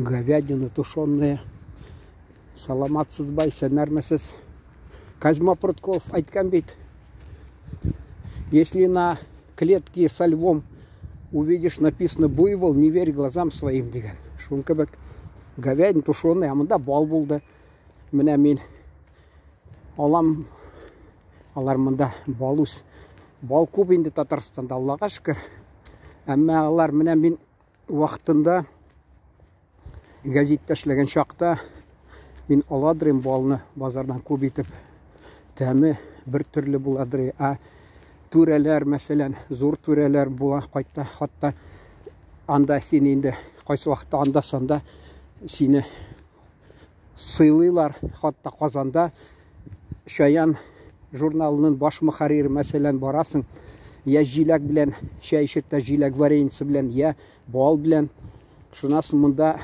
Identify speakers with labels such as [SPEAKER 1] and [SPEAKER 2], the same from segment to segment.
[SPEAKER 1] говядина тушеная. Саламатсыз бай, сәнәрмәсіз. Козьма Прутков айтқан бейт. Если на клетке со львом увидишь написано «буйвол, не верь глазам своим» деген. Шун кебек говядина тушеная, амында бал булды. Менә мен алам, алар мында балус. Бал күп инде Татарстанда, Аллаға шүкір. Әмма алар менә мен вакытында газетта эшләгән шакта мен аладырым балны базардан күп итеп. Тәме бер төрле буладыр. Түрәләр, мәсәлән, зур түрәләр була кайтта, хатта анда син инде кайсы вакытта анда санда сине сыйлыйлар, хатта Казанда Шаян журналының баш мөхәррире мәсәлән барасың, я җиләк белән чәй эчеп җиләк вареньесі белән, я бал белән. Шунасы монда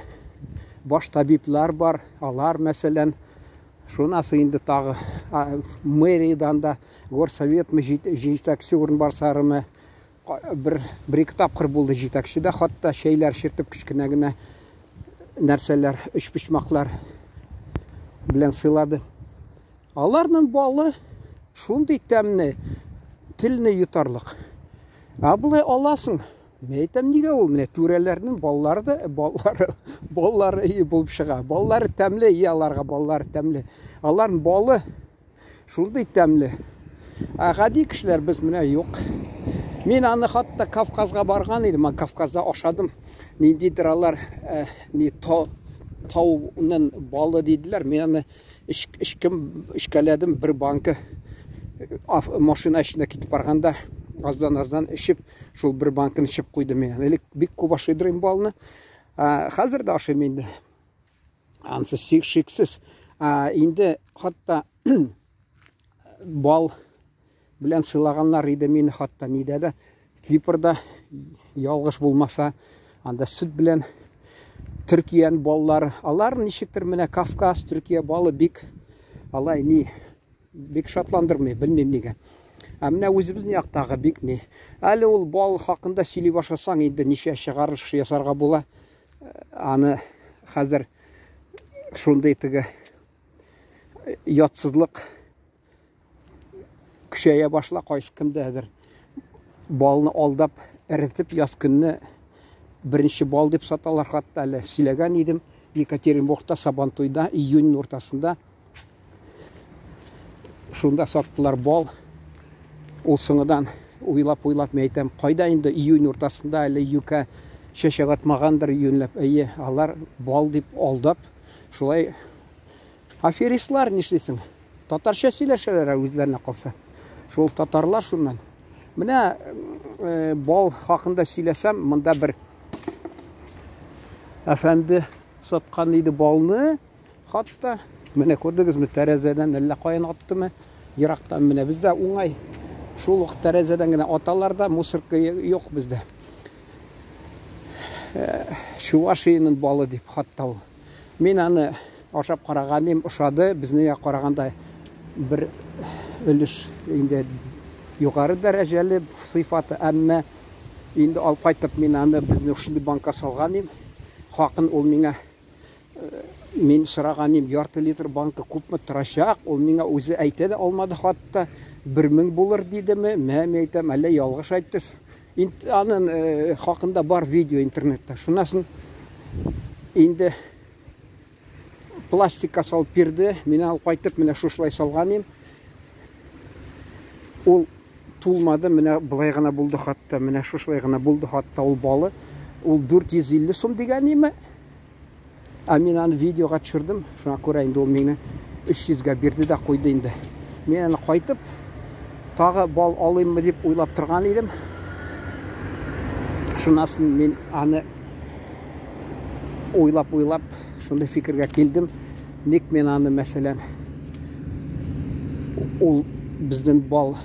[SPEAKER 1] баш табиблар бар, алар мәсәлән, шунасы инде тагы мэриядән да горсоветме җитәкче урынбасарымы бер-ике тапкыр булды җитәкчедә, хатта чәйләр чиртеп кичкенә генә нәрсәләр, өч почмаклар белән сыйлады. Аларның балы шундый тәмне, телне йотарлык. Булай аласың. Мен әйтәм, нигә ул менә түрәләрнең баллары ие булып чыга. Баллары тәмле, аларга баллары тәмле. Аларның балы шундый тәмле. Гади кешеләр без менә юк. Мен аны хатта Кавказга барган идем, Кавказда ашадым. Ниндидер алар ни тауның балы диделәр. Мен аны ішкәләдім бір банкы машина ішіне кетіп барғанда аздан ішіп, шул бір банкын ішіп қойды мен. Әлік бик көп ашыдырым балыны. Қазір да ашым енді. Ансыз шексіз. Енді хатта бал білән сыйлағанлар еді мені хатта нидәді. Кипрда ялғыш болмаса, анда сүт білән Түркиян баллары, алар ничектер менә Кавказ, Түркия балы бик алай ни бик шатландырмый, белмим нигә. Менә үзебезнең яктагы бик ни. Әле ул бал хакында сөйли башласаң, инде ничә чыгарыш ясарга була. Аны хәзер шундый теге ятсызлык көчәя башла, кайсы кемдә хәзер балны алдап, эритеп яз көнне бірінші бал деп саталар, хатта әлі сөйләгән идем. Екатеринбургта Сабантуйда июнь ортасында шунда саттылар бал. Ул соңыдан уйлап мен әйтәм, кайда инде июнь ортасында әле юка чәчәк атмагандыр июньләп. Алар бал дип алдап, шулай аферистлар нишлисең. Татарча сөйләшәләр үзләренә калса. Шул татарлар шуннан. Менә бал хакында сөйләсәм, монда бер әфәнде саткан иде балны, хатта менә күрдегезме, тәрәзәдән әллә каян аттымы, ерактан менә бездә уңай. Шул ук тәрәзәдән генә аталарда, мусорка юк бездә. Чувашиянең балы дип хатта ул. Мен аны ашап караганым, ошады, безнең караганда бер өлеш инде югары дәрәҗәле сыйфаты, әмма инде алып кайтып мен аны безнең шундый банка салганым. Хакын ул миңа мен сораганым, ярты литр банка күпме торачак, ул миңа үзе әйтә дә алмады, хатта 1000 булыр дидеме. Мен әйтәм, әллә ялгыш әйттез. Аның хакында бар видео интернетта. Шунасын инде пластикка салып бирде. Мен алып кайтып менә шушылай салганым. Ул тулмады, менә булай гына булды, хатта менә шушылай гына булды, хатта ул балы. Ул 450 сум дигәниме? Мен аны видеога төшердем. Шуңа күрә инде ул мине 300-га бирде дә куйды инде. Мен аны кайтып тагы бал алыйммы дип уйлап торган идем. Шунасын мен аны уйлап шундай фикергә килдем. Ник мен аны мәсәлән ул безнең бал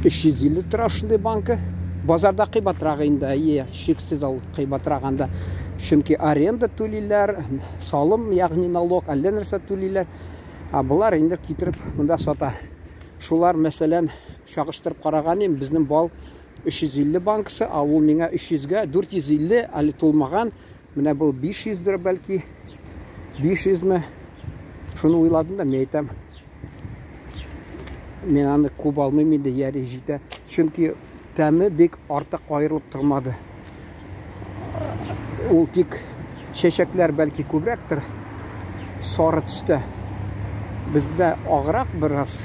[SPEAKER 1] 350 тора шундай банка. Базарда кыйбатрак инде, шексез ал кыйбатраганда. Чөнки аренда түлиләр, салым, ягъни налог, әллә нәрсә түлиләр. Булар инде китереп монда сата. Шулар мәсәлән чагыштырып караганым, безнең бал 350 банкасы, ул миңа 300-га 450 әле тулмаган Менә бұл 500 лира бәлки. 500 ме? Шуны ойладым да, мен айтам. Мен аны көп алмаймын енді яри жите. Чөнки тәме бек артык айырылып тормады. Ул тик чәчәкләр бәлки күбрәктер. Сары төстә. Бездә аграк бераз.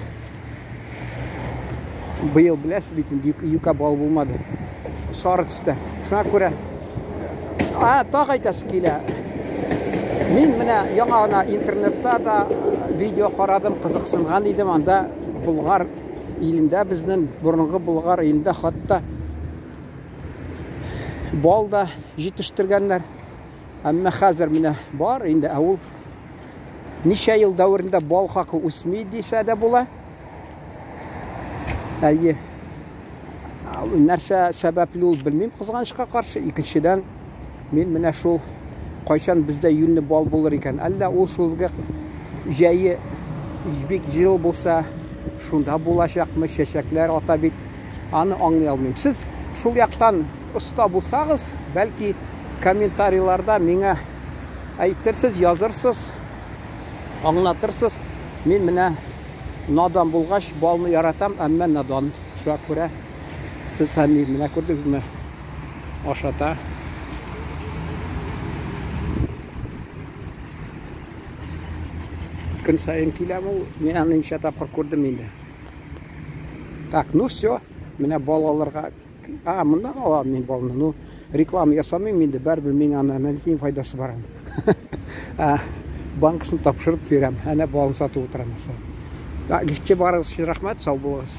[SPEAKER 1] Быел беләсез бит инде юка бал булмады. Сары төстә. Шуңа күрә тагы әйтәсе килә. Мин менә яңа гына интернетта да видео карадым, кызыксынган идем. Анда Болгар илендә, безнең борынгы Болгар илендә хатта бал да җитештергәннәр. Әмма хәзер менә бар инде, ул ничә ел дәврендә бал хакы үсми дисә дә була. Әйе. Нәрсә сәбәпле ул белмим, кызганычка каршы. Икенчедән, мин менә шул кайчан бездә юньле бал булыр икән, әллә ул шулга җәе бик җил булса, шунда булачакмы, чәчәкләр ата бит, аны аңлый алмыйм. Сез шул яктан оста булсагыз, бәлки комментарийларда миңа әйтерсез, язырсыз, аңлатырсыз. Мин менә надан булгач балны яратам, әмма надан. Шуңа күрә сез һәм мин менә күрдегезме? Ашата. Көн сайын киләм ул, мен аны ничә тапкыр күрдем инде. Так, ну все, менә бал алырга. Монда алам мин балны. Ну, реклама ясамыйм инде, барыбер миңа аның файдасы бар. Банкасын тапшырып бирәм, әнә балны сатып утырам. Так, кичә барыгыз, рәхмәт, сау булыгыз.